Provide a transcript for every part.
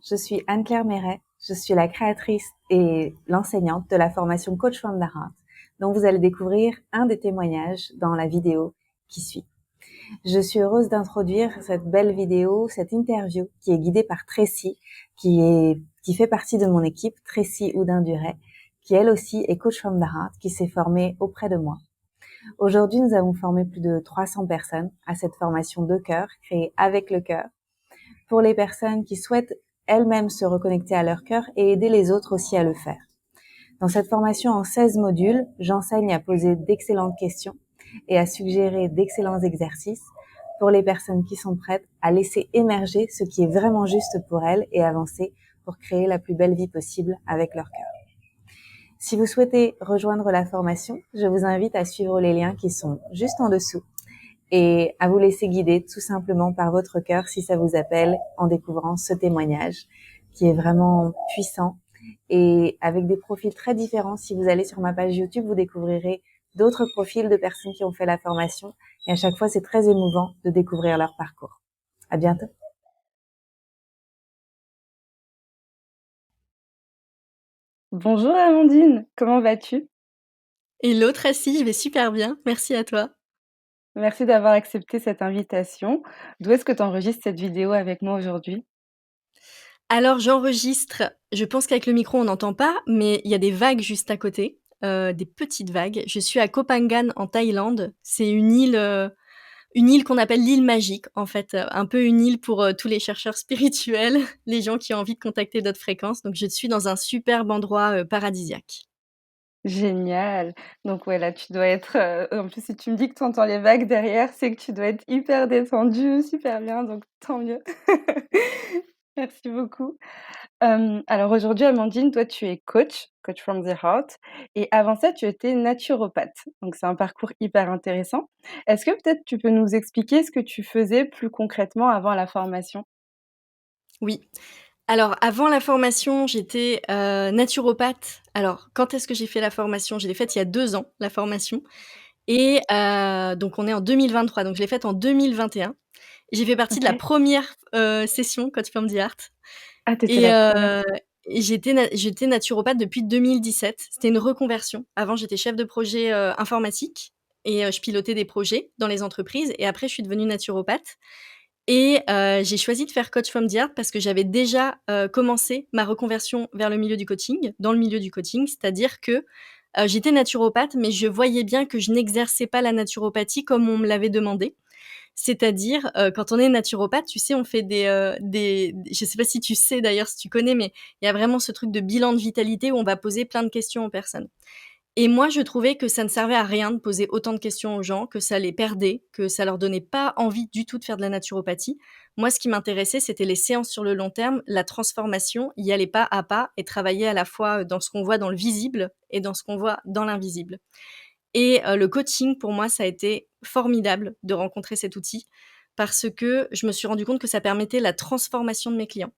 Je suis Anne-Claire Méret, je suis la créatrice et l'enseignante de la formation Coach from the Heart, dont vous allez découvrir un des témoignages dans la vidéo qui suit. Je suis heureuse d'introduire cette belle vidéo, cette interview qui est guidée par Tracy, qui fait partie de mon équipe, Tracy Houdin-Duret, qui elle aussi est Coach from the Heart, qui s'est formée auprès de moi. Aujourd'hui, nous avons formé plus de 300 personnes à cette formation de cœur, créée avec le cœur, pour les personnes qui souhaitent elles-mêmes se reconnecter à leur cœur et aider les autres aussi à le faire. Dans cette formation en 16 modules, j'enseigne à poser d'excellentes questions et à suggérer d'excellents exercices pour les personnes qui sont prêtes à laisser émerger ce qui est vraiment juste pour elles et avancer pour créer la plus belle vie possible avec leur cœur. Si vous souhaitez rejoindre la formation, je vous invite à suivre les liens qui sont juste en dessous et à vous laisser guider tout simplement par votre cœur si ça vous appelle en découvrant ce témoignage qui est vraiment puissant et avec des profils très différents. Si vous allez sur ma page YouTube, vous découvrirez d'autres profils de personnes qui ont fait la formation et à chaque fois, c'est très émouvant de découvrir leur parcours. À bientôt. Bonjour Amandine, comment vas-tu? Hello Tracy, je vais super bien, merci à toi. Merci d'avoir accepté cette invitation. D'où est-ce que tu enregistres cette vidéo avec moi aujourd'hui? Alors j'enregistre, je pense qu'avec le micro on n'entend pas, mais il y a des vagues juste à côté, des petites vagues. Je suis à Koh Phangan en Thaïlande. C'est une île qu'on appelle l'île magique en fait, un peu une île pour, tous les chercheurs spirituels, les gens qui ont envie de contacter d'autres fréquences. Donc je suis dans un superbe endroit, paradisiaque. Génial. Donc ouais, là tu dois être, en plus si tu me dis que tu entends les vagues derrière, c'est que tu dois être hyper détendue, super bien, donc tant mieux. Merci beaucoup. Alors aujourd'hui Amandine, toi tu es coach, coach from the heart et avant ça tu étais naturopathe. Donc c'est un parcours hyper intéressant. Est-ce que peut-être tu peux nous expliquer ce que tu faisais plus concrètement avant la formation? Oui. Alors avant la formation, j'étais, naturopathe. Alors quand est-ce que j'ai fait la formation? Je l'ai faite il y a 2 ans, la formation. Et donc on est en 2023, donc je l'ai faite en 2021. J'ai fait partie de la OK. première session Coach from the Heart Ah, tu étais et la première. j'étais naturopathe depuis 2017. C'était une reconversion. Avant, j'étais chef de projet, informatique et je pilotais des projets dans les entreprises et après je suis devenue naturopathe et j'ai choisi de faire Coach from the Heart parce que j'avais déjà, commencé ma reconversion vers le milieu du coaching, dans le milieu du coaching. C'est-à-dire que, j'étais naturopathe, mais je voyais bien que je n'exerçais pas la naturopathie comme on me l'avait demandé. C'est-à-dire, quand on est naturopathe, tu sais, on fait des je sais pas si tu sais d'ailleurs, si tu connais, mais il y a vraiment ce truc de bilan de vitalité où on va poser plein de questions aux personnes. Et moi, je trouvais que ça ne servait à rien de poser autant de questions aux gens, que ça les perdait, que ça leur donnait pas envie du tout de faire de la naturopathie. Moi, ce qui m'intéressait, c'était les séances sur le long terme, la transformation, y aller pas à pas et travailler à la fois dans ce qu'on voit dans le visible et dans ce qu'on voit dans l'invisible. Et le coaching, pour moi, ça a été formidable de rencontrer cet outil parce que je me suis rendu compte que ça permettait la transformation de mes clients.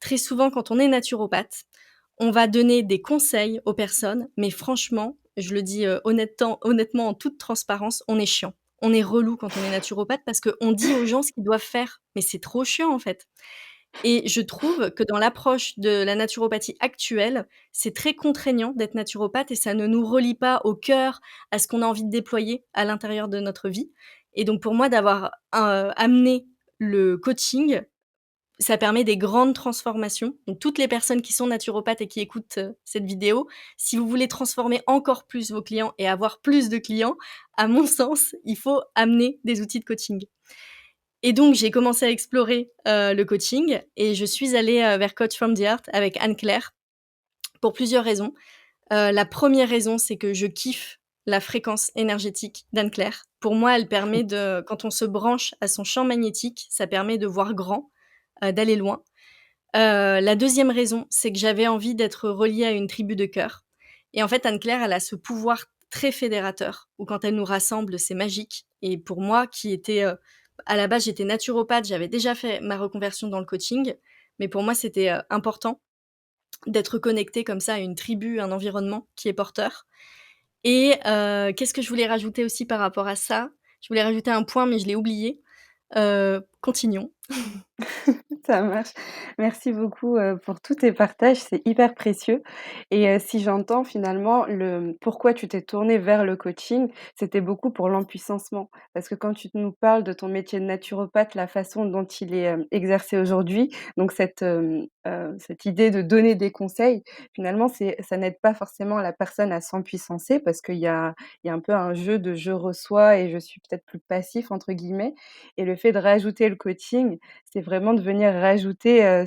Très souvent, quand on est naturopathe, on va donner des conseils aux personnes, mais franchement, je le dis, honnêtement, en toute transparence, on est chiant. On est relou quand on est naturopathe parce qu'on dit aux gens ce qu'ils doivent faire, mais c'est trop chiant, en fait. Et je trouve que dans l'approche de la naturopathie actuelle, c'est très contraignant d'être naturopathe et ça ne nous relie pas au cœur, à ce qu'on a envie de déployer à l'intérieur de notre vie. Et donc pour moi, d'avoir, amené le coaching, ça permet des grandes transformations. Donc toutes les personnes qui sont naturopathes et qui écoutent, cette vidéo, si vous voulez transformer encore plus vos clients et avoir plus de clients, à mon sens, il faut amener des outils de coaching. Et donc j'ai commencé à explorer, le coaching et je suis allée, vers Coach from the Heart avec Anne-Claire pour plusieurs raisons. La première raison, c'est que je kiffe la fréquence énergétique d'Anne-Claire. Pour moi, elle permet de quand on se branche à son champ magnétique, ça permet de voir grand, d'aller loin. La deuxième raison, c'est que j'avais envie d'être reliée à une tribu de cœur et en fait, Anne-Claire, elle a ce pouvoir très fédérateur où quand elle nous rassemble, c'est magique et pour moi qui était, à la base, j'étais naturopathe, j'avais déjà fait ma reconversion dans le coaching, mais pour moi, c'était, important d'être connectée comme ça à une tribu, un environnement qui est porteur. Et qu'est-ce que je voulais rajouter aussi par rapport à ça? Je voulais rajouter un point, mais je l'ai oublié. continuons. Ça marche. Merci beaucoup, pour tous tes partages, c'est hyper précieux et si j'entends finalement pourquoi tu t'es tournée vers le coaching, c'était beaucoup pour l'empuissancement. Parce que quand tu nous parles de ton métier de naturopathe, la façon dont il est, exercé aujourd'hui, donc cette idée de donner des conseils, finalement, ça n'aide pas forcément la personne à s'empuissancer parce qu'il y a un peu un jeu de «je reçois et je suis peut-être plus «passif» entre guillemets» et le fait de rajouter le coaching, c'est vraiment de venir rajouter,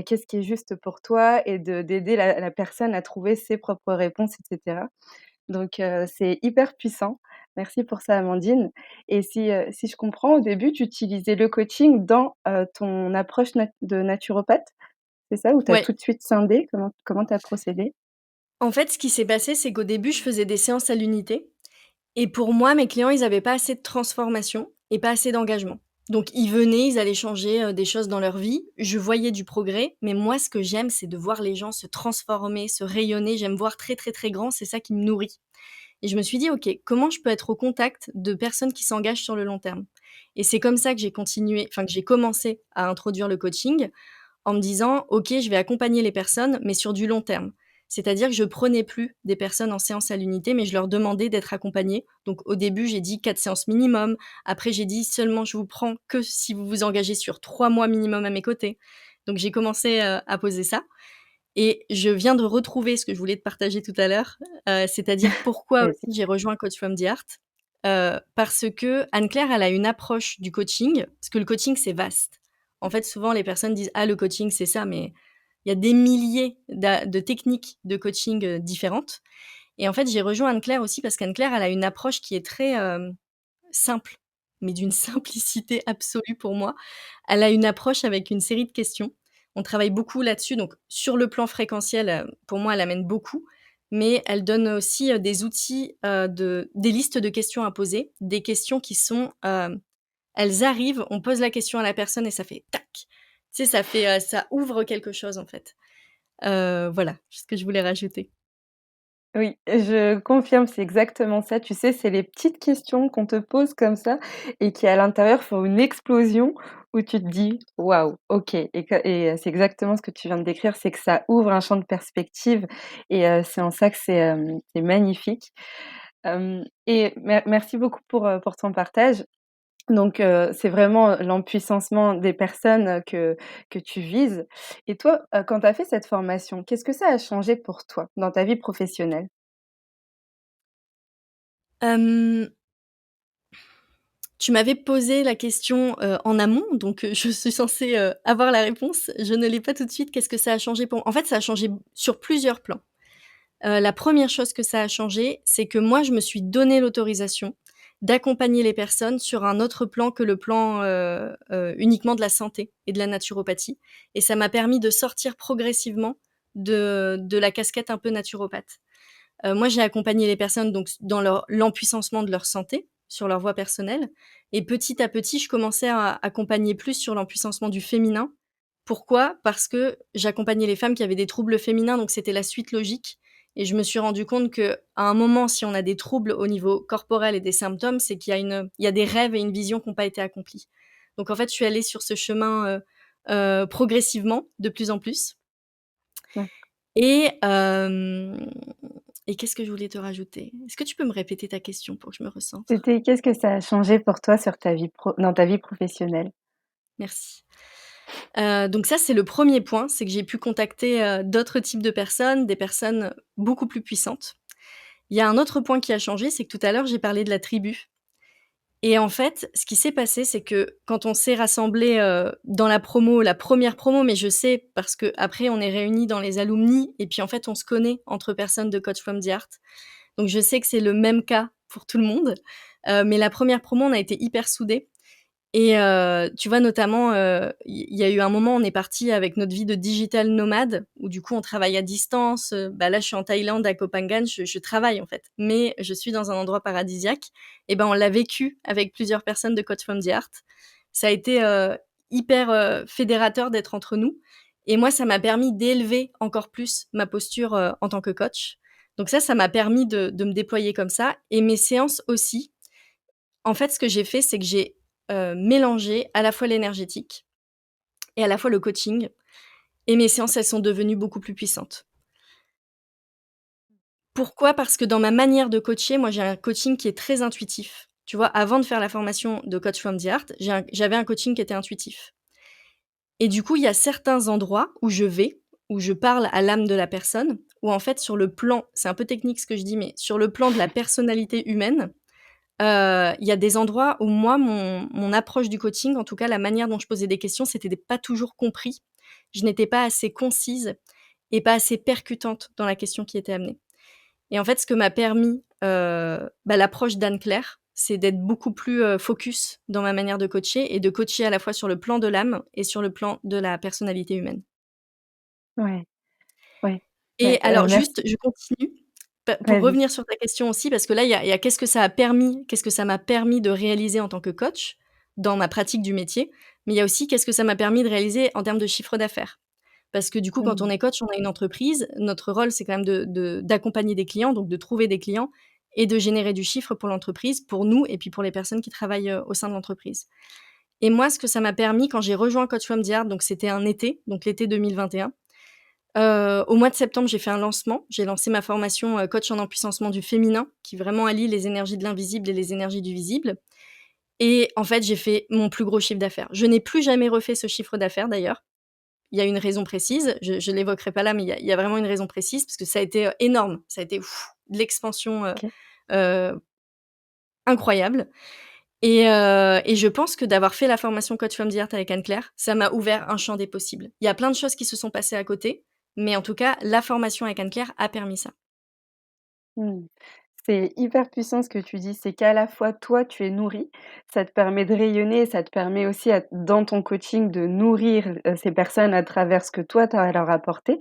qu'est-ce qui est juste pour toi et d'aider la personne à trouver ses propres réponses et cetera. Donc c'est hyper puissant. Merci pour ça, Amandine et si je comprends, au début, tu utilisais le coaching dans, ton approche de naturopathe, c'est ça? Ou tu as Ouais. tout de suite scindé? Comment tu as procédé? En fait, ce qui s'est passé, c'est qu'au début, je faisais des séances à l'unité et pour moi, mes clients, ils avaient pas assez de transformation et pas assez d'engagement. Donc ils venaient, ils allaient changer, des choses dans leur vie. Je voyais du progrès, mais moi, ce que j'aime, c'est de voir les gens se transformer, se rayonner. J'aime voir très, très, très grand, c'est ça qui me nourrit. Et je me suis dit: «OK, comment je peux être au contact de personnes qui s'engagent sur le long terme?» Et c'est comme ça que j'ai commencé à introduire le coaching en me disant: «OK, je vais accompagner les personnes, mais sur du long terme». C'est-à-dire que je prenais plus des personnes en séance à l'unité, mais je leur demandais d'être accompagnées. Donc au début, j'ai dit 4 séances minimum. Après, j'ai dit: «Seulement, je vous prends que si vous vous engagez sur 3 mois minimum à mes côtés». Donc j'ai commencé, à poser ça et je viens de retrouver ce que je voulais te partager tout à l'heure, c'est-à-dire pourquoi Vas-y. aussi j'ai rejoint Coach from the Heart. Parce que Anne-Claire, elle a une approche du coaching parce que le coaching, c'est vaste. En fait, souvent, les personnes disent: «Ah, le coaching, c'est ça», mais il y a des milliers de techniques de coaching, différentes et en fait, j'ai rejoint Anne-Claire aussi parce qu'Anne-Claire, elle a une approche qui est très, simple, mais d'une simplicité absolue pour moi. Elle a une approche avec une série de questions. On travaille beaucoup là-dessus, donc sur le plan fréquentiel, pour moi, elle amène beaucoup, mais elle donne aussi, des outils, des listes de questions à poser, des questions qui sont, elles arrivent, on pose la question à la personne et ça fait tac. Tu sais, ça ouvre quelque chose, en fait. Voilà, c'est ce que je voulais rajouter. Oui, je confirme, c'est exactement ça. Tu sais, c'est les petites questions qu'on te pose comme ça et qui, à l'intérieur, font une explosion où tu te dis: «Waouh, OK» c'est exactement ce que tu viens de décrire, c'est que ça ouvre un champ de perspective et c'est en ça que c'est magnifique. Et merci beaucoup pour ton partage. Donc c'est vraiment l'empuissancement des personnes, que tu vises et toi, quand tu as fait cette formation, qu'est-ce que ça a changé pour toi dans ta vie professionnelle? Hem, Tu m'avais posé la question, en amont, donc je suis censée, avoir la réponse. Je ne l'ai pas tout de suite. Qu'est-ce que ça a changé pour en fait, ça a changé sur plusieurs plans. La première chose que ça a changé, c'est que moi, je me suis donné l'autorisation d'accompagner les personnes sur un autre plan que le plan, uniquement de la santé et de la naturopathie et ça m'a permis de sortir progressivement de la casquette un peu naturopathe. Moi, j'ai accompagné les personnes donc dans l'empuissancement de leur santé, sur leur voie personnelle et petit à petit, je commençais à accompagner plus sur l'empuissancement du féminin. Pourquoi? Parce que j'accompagnais les femmes qui avaient des troubles féminins, donc c'était la suite logique et je me suis rendu compte qu'à un moment, si on a des troubles au niveau corporel et des symptômes, c'est il y a des rêves et une vision qui ont pas été accomplis. Donc en fait, je suis allée sur ce chemin, progressivement, de plus en plus Ouais. et hem et qu'est-ce que je voulais te rajouter? Est-ce que tu peux me répéter ta question pour que je me recentre? C'était qu'est-ce que ça a changé pour toi sur ta vie dans ta vie professionnelle? Merci. Donc ça, c'est le premier point, c'est que j'ai pu contacter, d'autres types de personnes, des personnes beaucoup plus puissantes. Il y a un autre point qui a changé, c'est que tout à l'heure, j'ai parlé de la tribu et en fait, ce qui s'est passé, c'est que quand on s'est rassemblés, dans la première promo, mais je sais parce qu'après on est réunis dans les alumni et puis en fait, on se connaît entre personnes de Coach from the Heart. Donc je sais que c'est le même cas pour tout le monde, mais la première promo, on a été hyper soudés et tu vois notamment, il y a eu un moment, on est partis avec notre vie de digital nomade où du coup on travaille à distance, là je suis en Thaïlande à Koh Phangan, je travaille en fait, mais je suis dans un endroit paradisiaque et ben, on l'a vécu avec plusieurs personnes de Coach from the Heart. Ça a été, hyper, fédérateur d'être entre nous et moi ça m'a permis d'élever encore plus ma posture, en tant que coach. Donc ça m'a permis de me déployer comme ça et mes séances aussi. En fait, ce que j'ai fait, c'est que j'ai mélanger à la fois l'énergétique et à la fois le coaching et mes séances, elles sont devenues beaucoup plus puissantes. Pourquoi? Parce que dans ma manière de coacher, moi, j'ai un coaching qui est très intuitif. Tu vois? Avant de faire la formation de Coach from the Heart, j'avais un coaching qui était intuitif et du coup, il y a certains endroits où je vais, où je parle à l'âme de la personne, où en fait, sur le plan c'est un peu technique ce que je dis, mais sur le plan de la personnalité humaine, il y a des endroits où moi, mon approche du coaching, en tout cas la manière dont je posais des questions, c'était pas toujours compris. Je n'étais pas assez concise et pas assez percutante dans la question qui était amenée. Et en fait, ce que m'a permis, l'approche d'Anne-Claire, c'est d'être beaucoup plus, focus dans ma manière de coacher et de coacher à la fois sur le plan de l'âme et sur le plan de la personnalité humaine. Ouais, ouais. Et alors Merci. juste, je continue, pour Vas-y. revenir sur ta question aussi, parce que là, il y a qu'est-ce que ça m'a permis de réaliser en tant que coach, dans ma pratique du métier, mais il y a aussi qu'est-ce que ça m'a permis de réaliser en termes de chiffre d'affaires. Parce que du coup, quand on Mmh. est coach, on a une entreprise. Notre rôle, c'est quand même d'accompagner des clients, donc de trouver des clients et de générer du chiffre pour l'entreprise, pour nous et puis pour les personnes qui travaillent, au sein de l'entreprise. Et moi, ce que ça m'a permis quand j'ai rejoint Coach from the Heart, donc c'était un été, donc l'été 2021. Au mois de septembre, j'ai fait un lancement. J'ai lancé ma formation, coach en empuissancement du féminin, qui vraiment allie les énergies de l'invisible et les énergies du visible. Et en fait, j'ai fait mon plus gros chiffre d'affaires. Je n'ai plus jamais refait ce chiffre d'affaires d'ailleurs. Il y a une raison précise, je l'évoquerai pas là, mais il y a vraiment une raison précise parce que ça a été, énorme. Ça a été de l'expansion, OK. heu, incroyable et je pense que d'avoir fait la formation Coach from the Heart avec Anne-Claire, ça m'a ouvert un champ des possibles. Il y a plein de choses qui se sont passées à côté, mais en tout cas, la formation avec Anne-Claire a permis ça. Mmh. C'est hyper puissant ce que tu dis, c'est qu'à la fois toi, tu es nourri, ça te permet de rayonner, ça te permet aussi dans ton coaching de nourrir, ces personnes à travers ce que toi tu as à leur apporter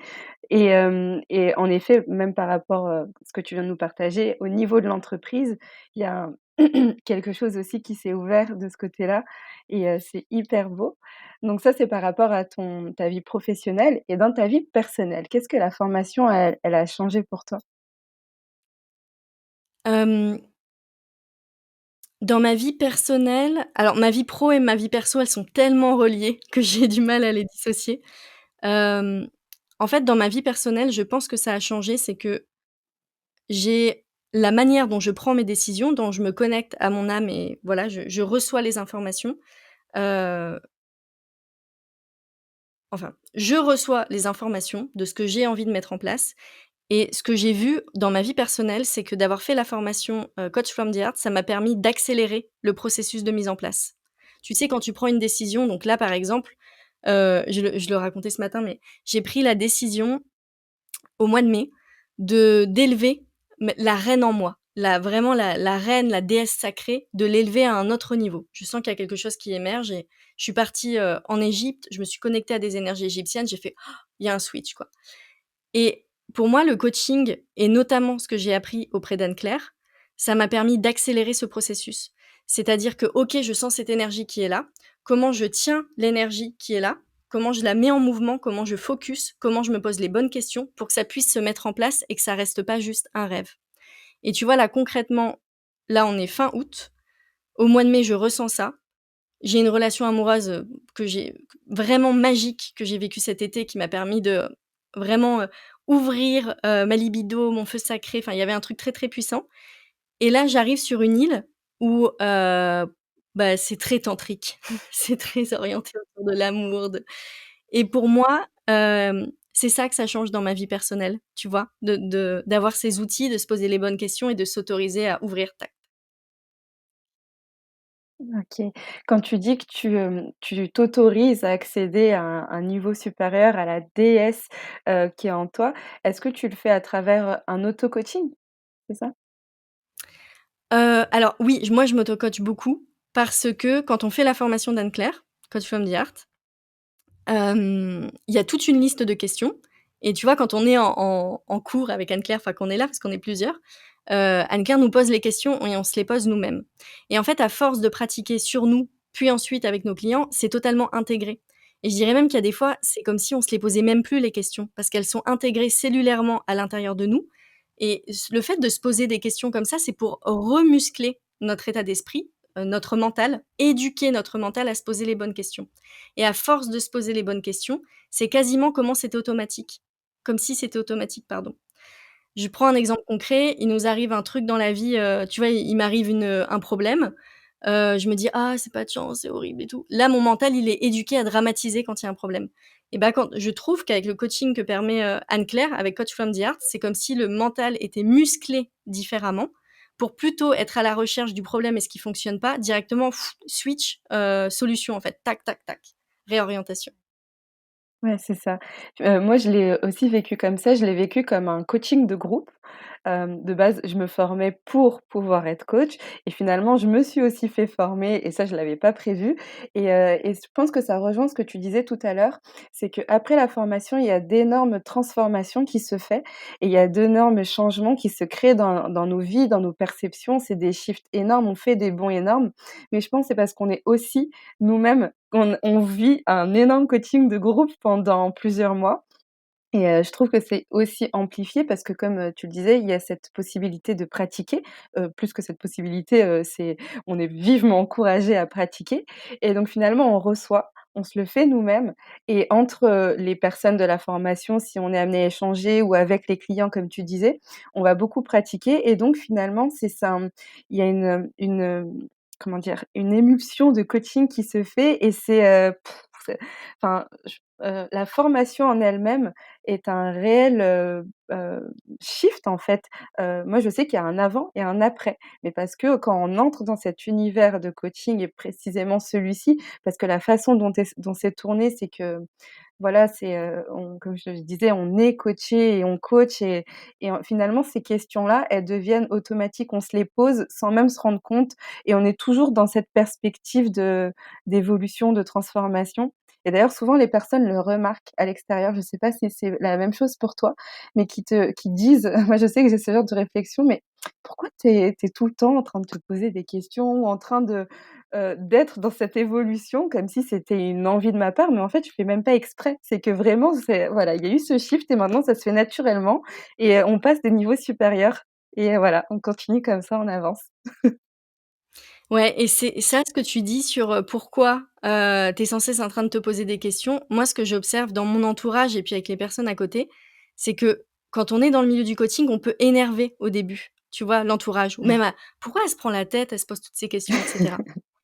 et en effet, même par rapport, ce que tu viens de nous partager, au niveau de l'entreprise, il y a quelque chose aussi qui s'est ouvert de ce côté-là et c'est hyper beau. Donc ça, c'est par rapport à ta vie professionnelle et dans ta vie personnelle. Qu'est-ce que la formation, elle a changé pour toi? Hem, dans ma vie personnelle, alors ma vie pro et ma vie perso, elles sont tellement reliées que j'ai du mal à les dissocier. Hem, en fait, dans ma vie personnelle, je pense que ça a changé, c'est que j'ai la manière dont je prends mes décisions, dont je me connecte à mon âme et voilà, je reçois les informations, heu, enfin, je reçois les informations de ce que j'ai envie de mettre en place et ce que j'ai vu dans ma vie personnelle, c'est que d'avoir fait la formation, Coach from the Heart, ça m'a permis d'accélérer le processus de mise en place. Tu sais, quand tu prends une décision, donc là, par exemple, je le racontais ce matin, mais j'ai pris la décision au mois de mai, d'élever la reine en moi, la reine, la déesse sacrée, de l'élever à un autre niveau. Je sens qu'il y a quelque chose qui émerge et je suis partie, en Égypte, je me suis connectée à des énergies égyptiennes, j'ai fait: «Oh, il y a un switch, quoi» et pour moi, le coaching et notamment ce que j'ai appris auprès d'Anne-Claire, ça m'a permis d'accélérer ce processus. C'est-à-dire que, OK, je sens cette énergie qui est là. Comment je tiens l'énergie qui est là? Comment je la mets en mouvement? Comment je focus? Comment je me pose les bonnes questions pour que ça puisse se mettre en place et que ça reste pas juste un rêve? Et tu vois, là, concrètement, là, on est fin août. Au mois de mai, je ressens ça. J'ai une relation amoureuse, que j'ai vraiment magique, que j'ai vécue cet été, qui m'a permis de vraiment, ouvrir, ma libido, mon feu sacré, enfin, il y avait un truc très, très puissant et là, j'arrive sur une île où, c'est très tantrique. C'est très orienté autour de l'amour, de et pour moi, c'est ça que ça change dans ma vie personnelle, tu vois? D'avoir ces outils, de se poser les bonnes questions et de s'autoriser à ouvrir ta OK. Quand tu dis que tu t'autorises à accéder à un niveau supérieur, à la déesse, qui est en toi, est-ce que tu le fais à travers, un auto-coaching? C'est ça? Alors oui, moi je m'auto-coach beaucoup parce que quand on fait la formation d'Anne-Claire, Coach from the Heart, il y a toute une liste de questions et tu vois, quand on est en cours avec Anne-Claire, enfin qu'on est là parce qu'on est plusieurs, Anne-Claire nous pose les questions et on se les pose nous-mêmes et en fait, à force de pratiquer sur nous, puis ensuite avec nos clients, c'est totalement intégré et je dirais même qu'il y a des fois, c'est comme si on se les posait même plus les questions parce qu'elles sont intégrées cellulairement à l'intérieur de nous et le fait de se poser des questions comme ça, c'est pour remuscler notre état d'esprit, notre mental, éduquer notre mental à se poser les bonnes questions. Et à force de se poser les bonnes questions, c'est quasiment comme si c'était automatique, pardon. Je prends un exemple concret, il nous arrive un truc dans la vie, tu vois, il m'arrive un problème, je me dis: «Ah, c'est pas de chance, c'est horrible et tout». Là, mon mental, il est éduqué à dramatiser quand il y a un problème. Et bah, quand je trouve qu'avec le coaching que permet, Anne-Claire, avec Coach from the Heart, c'est comme si le mental était musclé différemment pour plutôt être à la recherche du problème et ce qui fonctionne pas, directement switch, solution en fait, tac, tac, tac, réorientation. Ouais, c'est ça. Moi, je l'ai aussi vécu comme ça. Je l'ai vécu comme un coaching de groupe. De base, je me formais pour pouvoir être coach et finalement, je me suis aussi fait former et ça, je l'avais pas prévu et je pense que ça rejoint ce que tu disais tout à l'heure. C'est qu'après la formation, il y a d'énormes transformations qui se fait et il y a d'énormes changements qui se créent dans nos vies, dans nos perceptions. C'est des shifts énormes, on fait des bonds énormes, mais je pense que c'est parce qu'on est aussi nous-mêmes on vit un énorme coaching de groupe pendant plusieurs mois et je trouve que c'est aussi amplifié parce que comme, tu le disais, il y a cette possibilité de pratiquer, plus que cette possibilité, c'est on est vivement encouragé à pratiquer et donc finalement on reçoit, on se le fait nous-mêmes et entre, les personnes de la formation, si on est amené à échanger ou avec les clients comme tu disais, on va beaucoup pratiquer et donc finalement c'est ça, il y a comment dire? Une émulsion de coaching qui se fait et c'est enfin, la formation en elle-même est un réel, shift en fait. Moi je sais qu'il y a un avant et un après, mais parce que quand on entre dans cet univers de coaching et précisément celui-ci, parce que la façon dont c'est tourné, c'est que voilà, c'est, on comme je disais, on est coaché et on coach et finalement ces questions-là, elles deviennent automatiques. On se les pose sans même se rendre compte et on est toujours dans cette perspective d'évolution, de transformation et d'ailleurs souvent les personnes le remarquent à l'extérieur. Je sais pas si c'est la même chose pour toi, mais qui disent moi je sais que j'ai ce genre de réflexion: «Mais pourquoi tu es tout le temps en train de te poser des questions ou en train d'être dans cette évolution comme si c'était une envie de ma part, mais en fait, je fais même pas exprès. C'est que vraiment, c'est voilà, il y a eu ce shift et maintenant ça se fait naturellement et on passe des niveaux supérieurs et voilà, on continue comme ça, on avance. Ouais et c'est ça ce que tu dis sur, pourquoi, tu es sans cesse en train de te poser des questions. Moi, ce que j'observe dans mon entourage et puis avec les personnes à côté, c'est que quand on est dans le milieu du coaching, on peut énerver au début, tu vois? L'entourage ou même «Pourquoi elle se prend la tête? Elle se pose toutes ces questions?» et cetera.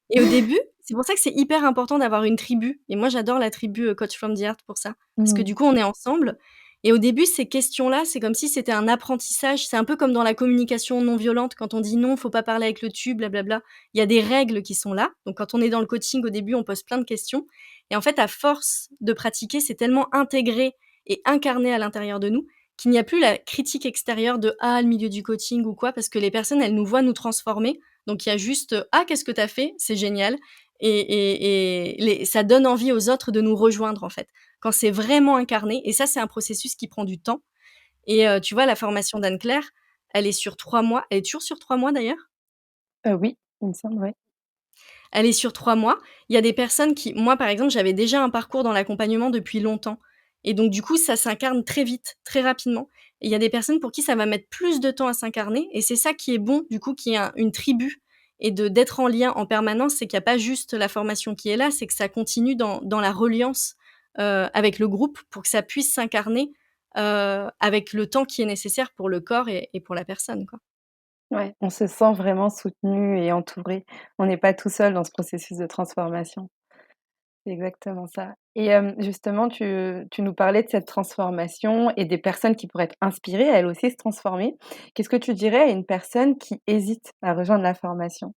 Et au début, c'est pour ça que c'est hyper important d'avoir une tribu et moi j'adore la tribu, Coach from the Heart pour ça. Parce que Mmh. du coup, on est ensemble et au début, ces questions-là, c'est comme si c'était un apprentissage. C'est un peu comme dans la communication non violente quand on dit: «Non, faut pas parler avec le tu, blablabla». Il y a des règles qui sont là. Donc quand on est dans le coaching, au début, on pose plein de questions et en fait, à force de pratiquer, c'est tellement intégré et incarné à l'intérieur de nous qu'il n'y a plus la critique extérieure de: «Ah, le milieu du coaching» ou quoi, parce que les personnes, elles nous voient nous transformer. Donc il y a juste, «Ah, qu'est-ce que tu as fait? C'est génial» et ça donne envie aux autres de nous rejoindre, en fait. Quand c'est vraiment incarné et ça, c'est un processus qui prend du temps et tu vois, la formation d'Anne-Claire, elle est sur 3 mois. Elle est toujours sur 3 mois, d'ailleurs? Oui, il me semble, ouais. Elle est sur 3 mois. Il y a des personnes qui moi, par exemple, j'avais déjà un parcours dans l'accompagnement depuis longtemps et donc du coup, ça s'incarne très vite, très rapidement et il y a des personnes pour qui ça va mettre plus de temps à s'incarner et c'est ça qui est bon, du coup, qu'il y ait une tribu et d'être en lien en permanence. C'est qu'il y a pas juste la formation qui est là, c'est que ça continue dans la reliance, avec le groupe pour que ça puisse s'incarner, avec le temps qui est nécessaire pour le corps et pour la personne, quoi. Ouais, on se sent vraiment soutenu et entouré. On n'est pas tout seul dans ce processus de transformation. C'est exactement ça et justement, tu nous parlais de cette transformation et des personnes qui pourraient être inspirées, elles aussi, se transformer. Qu'est-ce que tu dirais à une personne qui hésite à rejoindre la formation?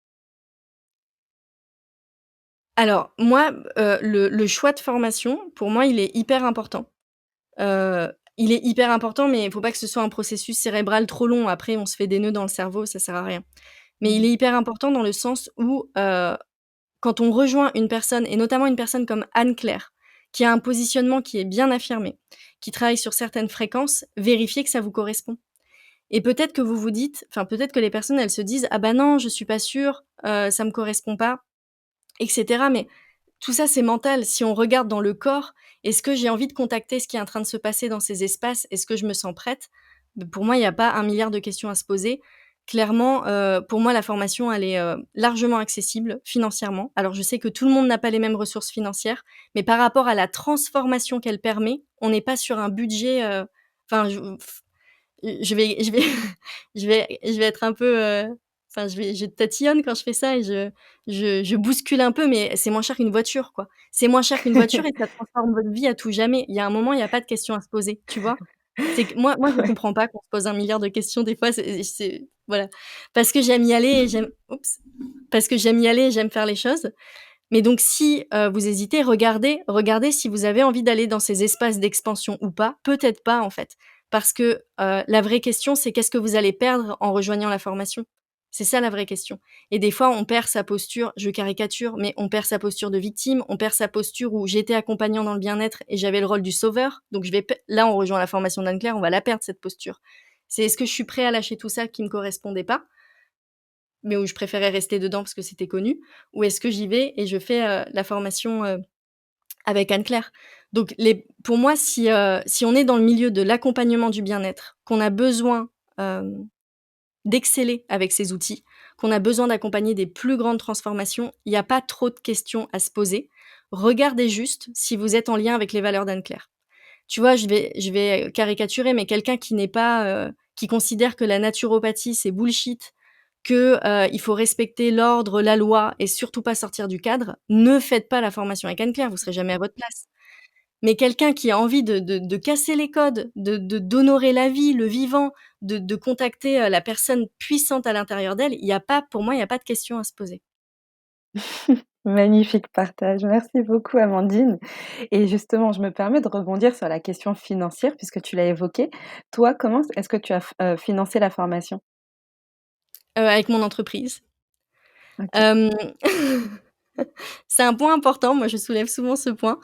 Alors moi, le choix de formation, pour moi, il est hyper important. Il est hyper important, mais il faut pas que ce soit un processus cérébral trop long. Après, on se fait des nœuds dans le cerveau, ça sert à rien. Mais il Mmh. est hyper important dans le sens où, quand on rejoint une personne et notamment une personne comme Anne-Claire, qui a un positionnement qui est bien affirmé, qui travaille sur certaines fréquences, vérifiez que ça vous correspond. Et peut-être que vous vous dites enfin, peut-être que les personnes, elles se disent: «Ah bah non, je suis pas sûre, ça me correspond pas» et cetera. Mais tout ça, c'est mental. Si on regarde dans le corps, est-ce que j'ai envie de contacter ce qui est en train de se passer dans ces espaces? Est-ce que je me sens prête? Pour moi, il y a pas un milliard de questions à se poser. Clairement, pour moi, la formation, elle est, largement accessible financièrement. Alors je sais que tout le monde n'a pas les mêmes ressources financières, mais par rapport à la transformation qu'elle permet, on n'est pas sur un budget, enfin je vais je vais être un peu, enfin je tatillonne quand je fais ça et je bouscule un peu, mais c'est moins cher qu'une voiture, quoi. C'est moins cher qu'une voiture et ça transforme votre vie à tout jamais. Il y a un moment, il y a pas de questions à se poser, tu vois? C'est que moi je Ouais. comprends pas qu'on se pose 1 milliard de questions des fois, c'est voilà. Parce que j'aime y aller et j'aime oups, parce que j'aime y aller et j'aime faire les choses. Mais donc si, vous hésitez, regardez si vous avez envie d'aller dans ces espaces d'expansion ou pas. Peut-être pas, en fait. Parce que, la vraie question, c'est qu'est-ce que vous allez perdre en rejoignant la formation? C'est ça la vraie question. Et des fois, on perd sa posture, je caricature, mais on perd sa posture de victime, on perd sa posture où j'étais accompagnant dans le bien-être et j'avais le rôle du sauveur. Donc je vais p là, on rejoint la formation d'Anne-Claire, on va la perdre cette posture. C'est est-ce que je suis prêt à lâcher tout ça qui me correspondait pas? Mais où je préférais rester dedans parce que c'était connu, ou est-ce que j'y vais et je fais, la formation, avec Anne-Claire? Donc pour moi, si on est dans le milieu de l'accompagnement du bien-être, qu'on a besoin, hem, d'exceller avec ces outils, qu'on a besoin d'accompagner des plus grandes transformations, il y a pas trop de questions à se poser. Regardez juste si vous êtes en lien avec les valeurs d'Anne-Claire. Tu vois, je vais caricaturer, mais quelqu'un qui n'est pas, qui considère que la naturopathie, c'est bullshit, que, il faut respecter l'ordre, la loi et surtout pas sortir du cadre, ne faites pas la formation avec Anne-Claire, vous serez jamais à votre place. Mais quelqu'un qui a envie de casser les codes, d'honorer la vie, le vivant, de contacter, la personne puissante à l'intérieur d'elle, il y a pas pour moi, il y a pas de question à se poser. Magnifique partage. Merci beaucoup, Amandine. Et justement, je me permets de rebondir sur la question financière puisque tu l'as évoquée. Toi, comment est-ce que tu as financé la formation? Avec mon entreprise. OK. Hem, c'est un point important, moi je soulève souvent ce point.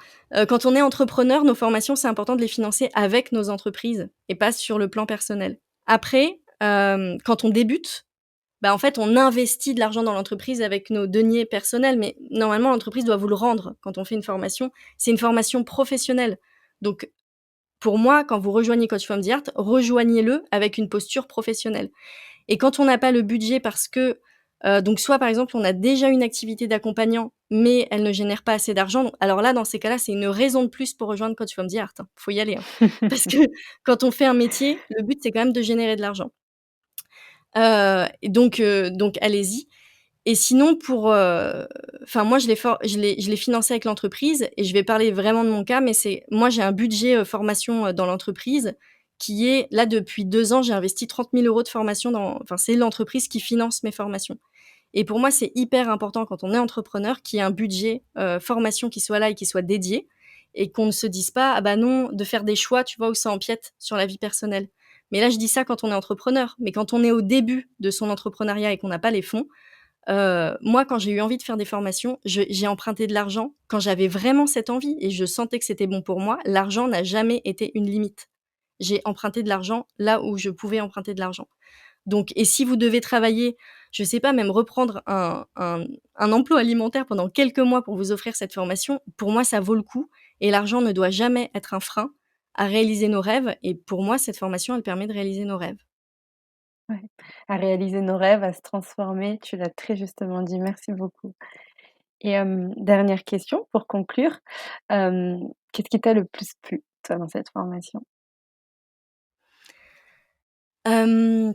Quand on est entrepreneur, nos formations, c'est important de les financer avec nos entreprises et pas sur le plan personnel. Après, quand on débute, bah, en fait, on investit de l'argent dans l'entreprise avec nos deniers personnels, mais normalement l'entreprise doit vous le rendre quand on fait une formation. C'est une formation professionnelle. Donc pour moi, quand vous rejoignez Coach from the Heart, rejoignez-le avec une posture professionnelle. Et quand on n'a pas le budget parce que, donc soit par exemple on a déjà une activité d'accompagnant, mais elle ne génère pas assez d'argent, alors là dans ces cas-là, c'est une raison de plus pour rejoindre Coach from the Heart, hein. Faut y aller, hein. Parce que quand on fait un métier, le but c'est quand même de générer de l'argent. Et donc allez-y. Et sinon pour, enfin moi je l'ai financé avec l'entreprise et je vais parler vraiment de mon cas, mais c'est moi j'ai un budget, formation, dans l'entreprise qui est là depuis 2 ans, j'ai investi 30 000 € de formation enfin c'est l'entreprise qui finance mes formations. Et pour moi, c'est hyper important quand on est entrepreneur qu'il y ait un budget, formation qui soit là et qui soit dédié et qu'on ne se dise pas: «Ah bah non», de faire des choix, tu vois, où ça empiète sur la vie personnelle. Mais là, je dis ça quand on est entrepreneur, mais quand on est au début de son entrepreneuriat et qu'on n'a pas les fonds, moi, quand j'ai eu envie de faire des formations, j'ai emprunté de l'argent quand j'avais vraiment cette envie et je sentais que c'était bon pour moi. L'argent n'a jamais été une limite. J'ai emprunté de l'argent là où je pouvais emprunter de l'argent. Donc et si vous devez travailler, je sais pas, même reprendre un emploi alimentaire pendant quelques mois pour vous offrir cette formation, pour moi, ça vaut le coup et l'argent ne doit jamais être un frein à réaliser nos rêves et pour moi, cette formation, elle permet de réaliser nos rêves. Ouais, à réaliser nos rêves, à se transformer, tu l'as très justement dit, merci beaucoup. Et dernière question pour conclure, qu'est-ce qui t'a le plus plu, toi, dans cette formation? Hem,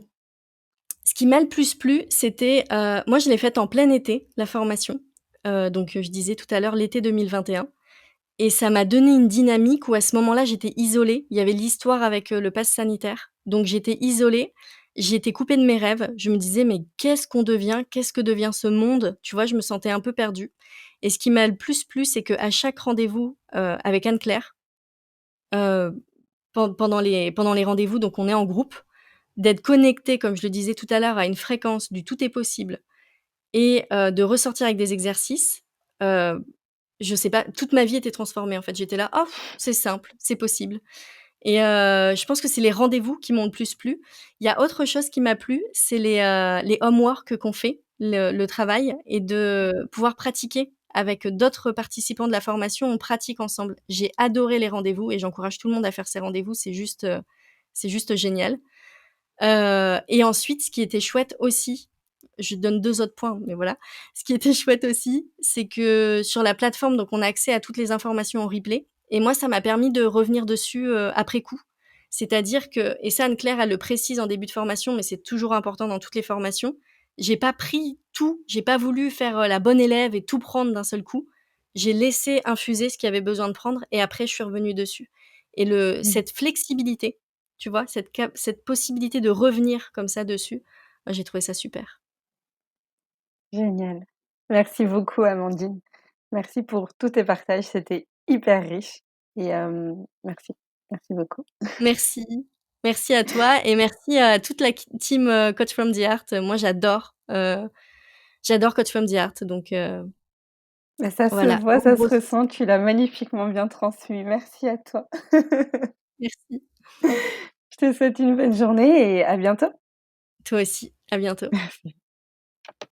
Ce qui m'a le plus plu, c'était, moi, je l'ai faite en plein été, la formation, donc je disais tout à l'heure l'été 2021. Et ça m'a donné une dynamique où à ce moment-là, j'étais isolée. Il y avait l'histoire avec, le pass sanitaire. Donc j'étais isolée, j'étais coupée de mes rêves. Je me disais: «Mais qu'est-ce qu'on devient? Qu'est-ce que devient ce monde?» Tu vois? Je me sentais un peu perdue et ce qui m'a le plus plu, c'est qu'à chaque rendez-vous, avec Anne-Claire, heu, pendant les rendez-vous, donc on est en groupe, d'être connecté, comme je le disais tout à l'heure, à une fréquence du tout est possible et de ressortir avec des exercices, heu, je sais pas, toute ma vie était transformée, en fait. J'étais là: «Oh, c'est simple, c'est possible» et je pense que c'est les rendez-vous qui m'ont le plus plu. Il y a autre chose qui m'a plu, c'est les homework qu'on fait, le travail et de pouvoir pratiquer avec d'autres participants de la formation. On pratique ensemble. J'ai adoré les rendez-vous et j'encourage tout le monde à faire ces rendez-vous, c'est juste génial. Et ensuite, ce qui était chouette aussi, je donne 2 autres points, mais voilà. Ce qui était chouette aussi, c'est que sur la plateforme, donc on a accès à toutes les informations en replay et moi, ça m'a permis de revenir dessus, après coup. C'est-à-dire que et ça, Anne-Claire, elle le précise en début de formation, mais c'est toujours important dans toutes les formations. J'ai pas pris tout, j'ai pas voulu faire, la bonne élève et tout prendre d'un seul coup. J'ai laissé infuser ce qu'il y avait besoin de prendre et après je suis revenue dessus et Mmh. cette flexibilité, tu vois? Cette possibilité de revenir comme ça dessus, j'ai trouvé ça super. Génial. Merci beaucoup Amandine. Merci pour tous tes partages, c'était hyper riche et merci. Merci beaucoup. Merci. Merci à toi et merci à toute la team, Coach from the Heart. Moi, j'adore Coach from the Heart, donc Bah, ça se voilà, voit, en ça se gros, ressent, tu l'as magnifiquement bien transmis. Merci à toi. merci. Je te souhaite une bonne journée et à bientôt. Toi aussi, à bientôt. Merci.